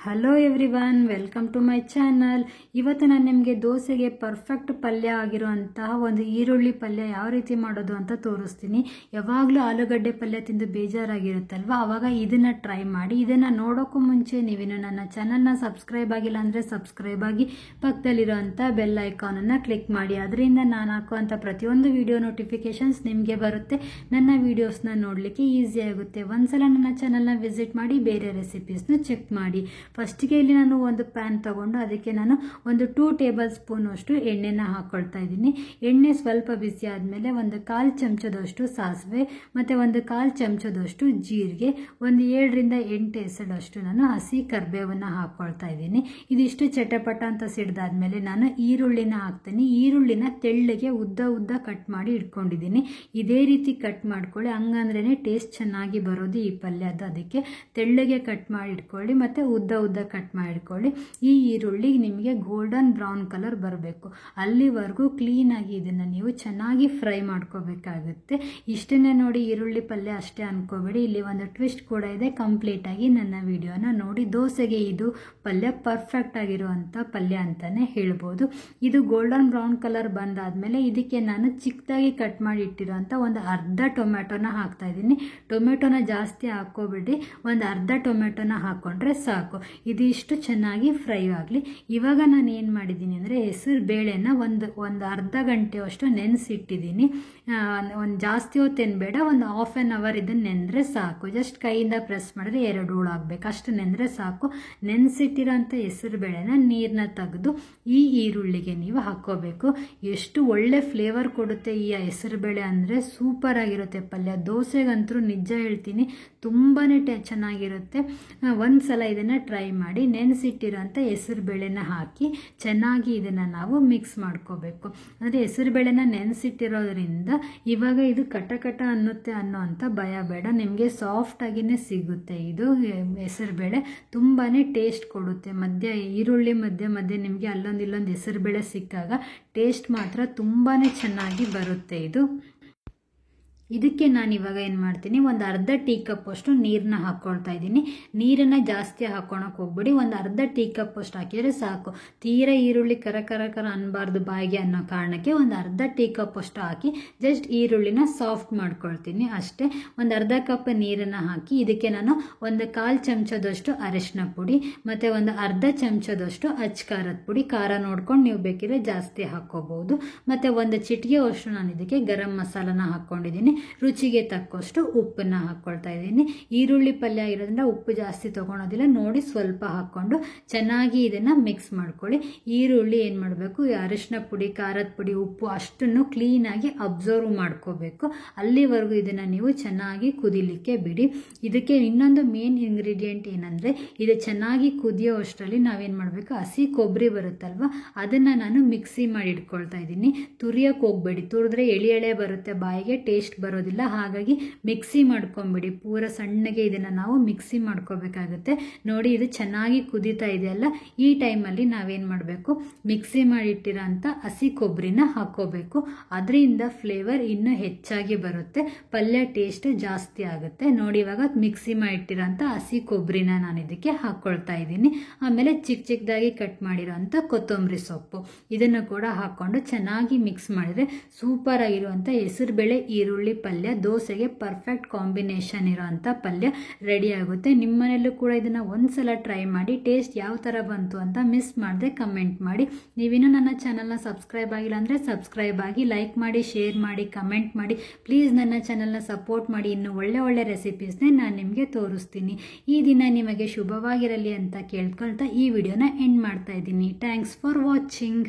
Hello everyone, welcome to my channel. ಇವತ್ತು ನಾನು ನಿಮಗೆ ದೋಸೆಗೆ ಪರ್ಫೆಕ್ಟ್ ಪಲ್ಯ ಆಗಿರುವಂತಹ ಒಂದು ಈರುಳ್ಳಿ ಪಲ್ಯ ಯಾವ ರೀತಿ ಮಾಡೋದು ಅಂತ ತೋರಿಸ್ತೀನಿ. ಯಾವಾಗಲೂ ಆಲೂಗಡ್ಡೆ ಪಲ್ಯ ತಿಂದು ಬೇಜಾರಾಗಿರುತ್ತಲ್ವ, ಆವಾಗ ಇದನ್ನು ಟ್ರೈ ಮಾಡಿ. ಇದನ್ನು ನೋಡೋಕ್ಕೂ ಮುಂಚೆ ನೀವೇನು ನನ್ನ ಚಾನಲ್ನ ಸಬ್ಸ್ಕ್ರೈಬ್ ಆಗಿಲ್ಲ ಅಂದರೆ ಸಬ್ಸ್ಕ್ರೈಬ್ ಆಗಿ ಪಕ್ಕದಲ್ಲಿರೋಂಥ ಬೆಲ್ ಐಕಾನನ್ನು ಕ್ಲಿಕ್ ಮಾಡಿ. ಅದರಿಂದ ನಾನು ಹಾಕುವಂಥ ಪ್ರತಿಯೊಂದು ವಿಡಿಯೋ ನೋಟಿಫಿಕೇಷನ್ಸ್ ನಿಮಗೆ ಬರುತ್ತೆ. ನನ್ನ ವೀಡಿಯೋಸ್ನ ನೋಡಲಿಕ್ಕೆ ಈಸಿ ಆಗುತ್ತೆ. ಒಂದ್ಸಲ ನನ್ನ ಚಾನಲ್ನ ವಿಸಿಟ್ ಮಾಡಿ, ಬೇರೆ ರೆಸಿಪೀಸ್ನ ಚೆಕ್ ಮಾಡಿ. ಫಸ್ಟಿಗೆ ಇಲ್ಲಿ ನಾನು ಒಂದು ಪ್ಯಾನ್ ತಗೊಂಡು ಅದಕ್ಕೆ ನಾನು ಒಂದು 2 ಟೇಬಲ್ ಸ್ಪೂನ್ ಅಷ್ಟು ಎಣ್ಣೆನ ಹಾಕೊಳ್ತಾ ಇದ್ದೀನಿ. ಎಣ್ಣೆ ಸ್ವಲ್ಪ ಬಿಸಿ ಆದಮೇಲೆ ಒಂದು 1/4 ಚಮಚದಷ್ಟು ಸಾಸಿವೆ ಮತ್ತು ಒಂದು 1/4 ಚಮಚದಷ್ಟು ಜೀರಿಗೆ, ಒಂದು 7 ರಿಂದ 8 ಎಸಳಷ್ಟು ನಾನು ಹಸಿ ಕರಿಬೇವನ್ನು ಹಾಕೊಳ್ತಾ ಇದ್ದೀನಿ. ಇದಿಷ್ಟು ಚಟಪಟ ಅಂತ ಸಿಡ್ದಾದ್ಮೇಲೆ ನಾನು ಈರುಳ್ಳಿನ ಹಾಕ್ತೀನಿ. ಈರುಳ್ಳಿನ ತೆಳ್ಳಗೆ ಉದ್ದ ಕಟ್ ಮಾಡಿ ಇಟ್ಕೊಂಡಿದ್ದೀನಿ. ಇದೇ ರೀತಿ ಕಟ್ ಮಾಡ್ಕೊಳ್ಳಿ, ಹಂಗಂದ್ರೇ ಟೇಸ್ಟ್ ಚೆನ್ನಾಗಿ ಬರೋದು ಈ ಪಲ್ಯದ. ಅದಕ್ಕೆ ತೆಳ್ಳಗೆ ಕಟ್ ಮಾಡಿ ಇಟ್ಕೊಳ್ಳಿ ಮತ್ತು ಉದ್ದ ಕಟ್ ಮಾಡಿಕೊಳ್ಳಿ. ಈ ಈರುಳ್ಳಿ ನಿಮಗೆ ಗೋಲ್ಡನ್ ಬ್ರೌನ್ ಕಲರ್ ಬರಬೇಕು, ಅಲ್ಲಿವರೆಗೂ ಕ್ಲೀನಾಗಿ ಇದನ್ನು ನೀವು ಚೆನ್ನಾಗಿ ಫ್ರೈ ಮಾಡ್ಕೋಬೇಕಾಗುತ್ತೆ. ಇಷ್ಟನ್ನೇ ನೋಡಿ, ಈರುಳ್ಳಿ ಪಲ್ಯ ಅಷ್ಟೇ ಅನ್ಕೋಬೇಡಿ, ಇಲ್ಲಿ ಒಂದು ಟ್ವಿಸ್ಟ್ ಕೂಡ ಇದೆ. ಕಂಪ್ಲೀಟಾಗಿ ನನ್ನ ವಿಡಿಯೋನ ನೋಡಿ. ದೋಸೆಗೆ ಇದು ಪಲ್ಯ ಪರ್ಫೆಕ್ಟ್ ಆಗಿರುವಂಥ ಪಲ್ಯ ಅಂತಲೇ ಹೇಳ್ಬೋದು. ಇದು ಗೋಲ್ಡನ್ ಬ್ರೌನ್ ಕಲರ್ ಬಂದಾದಮೇಲೆ ಇದಕ್ಕೆ ನಾನು ಚಿಕ್ಕದಾಗಿ ಕಟ್ ಮಾಡಿ ಇಟ್ಟಿರೋಂಥ ಒಂದು ಅರ್ಧ ಟೊಮೆಟೊನ ಹಾಕ್ತಾ ಇದ್ದೀನಿ. ಟೊಮೆಟೊನ ಜಾಸ್ತಿ ಹಾಕೋಬೇಡಿ, ಒಂದು ಅರ್ಧ ಟೊಮೆಟೊನ ಹಾಕ್ಕೊಂಡ್ರೆ ಸಾಕು. ಇದಿಷ್ಟು ಚೆನ್ನಾಗಿ ಫ್ರೈ ಆಗಲಿ. ಇವಾಗ ನಾನು ಏನು ಮಾಡಿದ್ದೀನಿ ಅಂದರೆ, ಹೆಸರು ಬೇಳೆನ ಒಂದು ಅರ್ಧ ಗಂಟೆಯಷ್ಟು ನೆನೆಸಿಟ್ಟಿದ್ದೀನಿ. ಒಂದು ಜಾಸ್ತಿ ಹೊತ್ತೇನು ಬೇಡ, ಒಂದು ಹಾಫ್ ಆನ್ ಅವರ್ ಇದನ್ನು ನೆನೆದ್ರೆ ಸಾಕು. ಜಸ್ಟ್ ಕೈಯಿಂದ ಪ್ರೆಸ್ ಮಾಡಿದ್ರೆ 2 ಹೂಳಾಗಬೇಕು, ಅಷ್ಟು ನೆನೆದ್ರೆ ಸಾಕು. ನೆನೆಸಿಟ್ಟಿರೋಂಥ ಹೆಸರು ಬೇಳೆನ ನೀರನ್ನ ತೆಗೆದು ಈ ಈರುಳ್ಳಿಗೆ ನೀವು ಹಾಕ್ಕೋಬೇಕು. ಎಷ್ಟು ಒಳ್ಳೆ ಫ್ಲೇವರ್ ಕೊಡುತ್ತೆ ಈ ಹೆಸರು ಬೇಳೆ ಅಂದರೆ, ಸೂಪರ್ ಆಗಿರುತ್ತೆ ಪಲ್ಯ. ದೋಸೆಗಂತೂ ನಿಜ ಹೇಳ್ತೀನಿ, ತುಂಬಾ ಚೆನ್ನಾಗಿರುತ್ತೆ. ಒಂದ್ಸಲ ಇದನ್ನು ಟ್ರೈ ಮಾಡಿ. ನೆನೆಸಿಟ್ಟಿರೋಂಥ ಹೆಸರು ಬೇಳೆನ ಹಾಕಿ ಚೆನ್ನಾಗಿ ಇದನ್ನು ನಾವು ಮಿಕ್ಸ್ ಮಾಡ್ಕೋಬೇಕು. ಅಂದರೆ ಹೆಸರು ಬೇಳೆನ ನೆನೆಸಿಟ್ಟಿರೋದ್ರಿಂದ ಇವಾಗ ಇದು ಕಟ ಅನ್ನುತ್ತೆ ಅನ್ನೋಂಥ ಭಯ ಬೇಡ, ನಿಮಗೆ ಸಾಫ್ಟಾಗಿಯೇ ಸಿಗುತ್ತೆ. ಇದು ಹೆಸರು ಬೇಳೆ ತುಂಬಾ ಟೇಸ್ಟ್ ಕೊಡುತ್ತೆ. ಈರುಳ್ಳಿ ಮಧ್ಯೆ ನಿಮಗೆ ಅಲ್ಲೊಂದು ಹೆಸರು ಬೇಳೆ ಸಿಕ್ಕಾಗ ಟೇಸ್ಟ್ ಮಾತ್ರ ತುಂಬಾ ಚೆನ್ನಾಗಿ ಬರುತ್ತೆ ಇದು. ಇದಕ್ಕೆ ನಾನು ಇವಾಗ ಏನು ಮಾಡ್ತೀನಿ, ಒಂದು ಅರ್ಧ ಟೀ ಕಪ್ ಅಷ್ಟು ನೀರನ್ನ ಹಾಕ್ಕೊಳ್ತಾ ಇದ್ದೀನಿ. ನೀರನ್ನು ಜಾಸ್ತಿ ಹಾಕ್ಕೊಳಕ್ಕೆ ಹೋಗ್ಬೇಡಿ, ಒಂದು ಅರ್ಧ ಟೀ ಕಪ್ ಅಷ್ಟು ಹಾಕಿದರೆ ಸಾಕು. ತೀರಾ ಈರುಳ್ಳಿ ಕರ ಅನ್ನಬಾರ್ದು ಬಾಯಿಗೆ ಅನ್ನೋ ಕಾರಣಕ್ಕೆ ಒಂದು ಅರ್ಧ ಟೀ ಕಪ್ ಅಷ್ಟು ಹಾಕಿ ಜಸ್ಟ್ ಈರುಳ್ಳಿನ ಸಾಫ್ಟ್ ಮಾಡ್ಕೊಳ್ತೀನಿ ಅಷ್ಟೇ. ಒಂದು ಅರ್ಧ ಕಪ್ ನೀರನ್ನು ಹಾಕಿ ಇದಕ್ಕೆ ನಾನು ಒಂದು 1/4 ಚಮಚದಷ್ಟು ಅರಿಶಿನ ಪುಡಿ ಮತ್ತು ಒಂದು ಅರ್ಧ ಚಮಚದಷ್ಟು ಖಾರದ ಪುಡಿ, ಖಾರ ನೋಡ್ಕೊಂಡು ನೀವು ಬೇಕಿದ್ರೆ ಜಾಸ್ತಿ ಹಾಕ್ಕೋಬಹುದು. ಮತ್ತು ಒಂದು ಚಿಟಿಕೆ ಅಷ್ಟು ನಾನು ಇದಕ್ಕೆ ಗರಂ ಮಸಾಲನ ಹಾಕ್ಕೊಂಡಿದ್ದೀನಿ. ರುಚಿಗೆ ತಕ್ಕಷ್ಟು ಉಪ್ಪನ್ನ ಹಾಕ್ಕೊಳ್ತಾ ಇದ್ದೀನಿ. ಈರುಳ್ಳಿ ಪಲ್ಯ ಇರೋದ್ರಿಂದ ಉಪ್ಪು ಜಾಸ್ತಿ ತಗೊಳೋದಿಲ್ಲ, ನೋಡಿ ಸ್ವಲ್ಪ ಹಾಕ್ಕೊಂಡು ಚೆನ್ನಾಗಿ ಇದನ್ನು ಮಿಕ್ಸ್ ಮಾಡ್ಕೊಳ್ಳಿ. ಈರುಳ್ಳಿ ಏನು ಮಾಡಬೇಕು, ಅರಿಶಿನ ಪುಡಿ, ಖಾರದ ಪುಡಿ, ಉಪ್ಪು ಅಷ್ಟನ್ನು ಕ್ಲೀನಾಗಿ ಅಬ್ಸರ್ವ್ ಮಾಡ್ಕೋಬೇಕು. ಅಲ್ಲಿವರೆಗೂ ಇದನ್ನು ನೀವು ಚೆನ್ನಾಗಿ ಕುದಿಲಿಕ್ಕೆ ಬಿಡಿ. ಇದಕ್ಕೆ ಇನ್ನೊಂದು ಮೇನ್ ಇಂಗ್ರೀಡಿಯೆಂಟ್ ಏನಂದರೆ, ಇದು ಚೆನ್ನಾಗಿ ಕುದಿಯೋ ಅಷ್ಟರಲ್ಲಿ ನಾವೇನು ಮಾಡಬೇಕು, ಹಸಿ ಕೊಬ್ಬರಿ ಬರುತ್ತಲ್ವ, ಅದನ್ನು ನಾನು ಮಿಕ್ಸಿ ಮಾಡಿ ಇಟ್ಕೊಳ್ತಾ ಇದ್ದೀನಿ. ತುರಿಯೋಕೆ ಹೋಗ್ಬೇಡಿ, ತುರಿದ್ರೆ ಎಳೆ ಬರುತ್ತೆ ಬಾಯಿಗೆ, ಟೇಸ್ಟ್ ಬರೋದಿಲ್ಲ. ಹಾಗಾಗಿ ಮಿಕ್ಸಿ ಮಾಡ್ಕೊಂಬಿಡಿ, ಪೂರ ಸಣ್ಣಗೆ ಇದನ್ನು ನಾವು ಮಿಕ್ಸಿ ಮಾಡ್ಕೋಬೇಕಾಗುತ್ತೆ. ನೋಡಿ, ಇದು ಚೆನ್ನಾಗಿ ಕುದೀತಾ ಇದೆಯಲ್ಲ, ಈ ಟೈಮಲ್ಲಿ ನಾವೇನು ಮಾಡಬೇಕು, ಮಿಕ್ಸಿ ಮಾಡಿಟ್ಟಿರೋಂಥ ಹಸಿ ಕೊಬ್ಬರಿನ ಹಾಕ್ಕೋಬೇಕು. ಅದರಿಂದ ಫ್ಲೇವರ್ ಇನ್ನೂ ಹೆಚ್ಚಾಗಿ ಬರುತ್ತೆ, ಪಲ್ಯ ಟೇಸ್ಟ್ ಜಾಸ್ತಿ ಆಗುತ್ತೆ. ನೋಡಿ, ಇವಾಗ ಮಿಕ್ಸಿ ಮಾಡಿಟ್ಟಿರೋಂಥ ಹಸಿ ಕೊಬ್ಬರಿನ ನಾನು ಇದಕ್ಕೆ ಹಾಕ್ಕೊಳ್ತಾ ಇದ್ದೀನಿ. ಆಮೇಲೆ ಚಿಕ್ಕದಾಗಿ ಕಟ್ ಮಾಡಿರೋಂಥ ಕೊತ್ತಂಬರಿ ಸೊಪ್ಪು, ಇದನ್ನು ಕೂಡ ಹಾಕ್ಕೊಂಡು ಚೆನ್ನಾಗಿ ಮಿಕ್ಸ್ ಮಾಡಿದರೆ ಸೂಪರ್ ಆಗಿರುವಂಥ ಹೆಸರುಬೇಳೆ ಈರುಳ್ಳಿ ಪಲ್ಯ, ದೋಸೆಗೆ ಪರ್ಫೆಕ್ಟ್ ಕಾಂಬಿನೇಷನ್ ಇರೋಂಥ ಪಲ್ಯ ರೆಡಿ ಆಗುತ್ತೆ. ನಿಮ್ಮ ಮನೆಯಲ್ಲೂ ಕೂಡ ಇದನ್ನು ಒಂದ್ಸಲ ಟ್ರೈ ಮಾಡಿ. ಟೇಸ್ಟ್ ಯಾವ ಥರ ಬಂತು ಅಂತ ಮಿಸ್ ಮಾಡದೆ ಕಮೆಂಟ್ ಮಾಡಿ. ನೀವಿನ್ನೂ ನನ್ನ ಚಾನಲ್ನ ಸಬ್ಸ್ಕ್ರೈಬ್ ಆಗಿಲ್ಲ ಅಂದರೆ ಸಬ್ಸ್ಕ್ರೈಬ್ ಆಗಿ, ಲೈಕ್ ಮಾಡಿ, ಶೇರ್ ಮಾಡಿ, ಕಮೆಂಟ್ ಮಾಡಿ. ಪ್ಲೀಸ್ ನನ್ನ ಚಾನಲ್ನ ಸಪೋರ್ಟ್ ಮಾಡಿ. ಇನ್ನು ಒಳ್ಳೆ ರೆಸಿಪೀಸ್ನೇ ನಾನು ನಿಮಗೆ ತೋರಿಸ್ತೀನಿ. ಈ ದಿನ ನಿಮಗೆ ಶುಭವಾಗಿರಲಿ ಅಂತ ಕೇಳ್ಕೊಳ್ತಾ ಈ ವಿಡಿಯೋನ ಎಂಡ್ ಮಾಡ್ತಾ ಇದ್ದೀನಿ. Thanks for watching.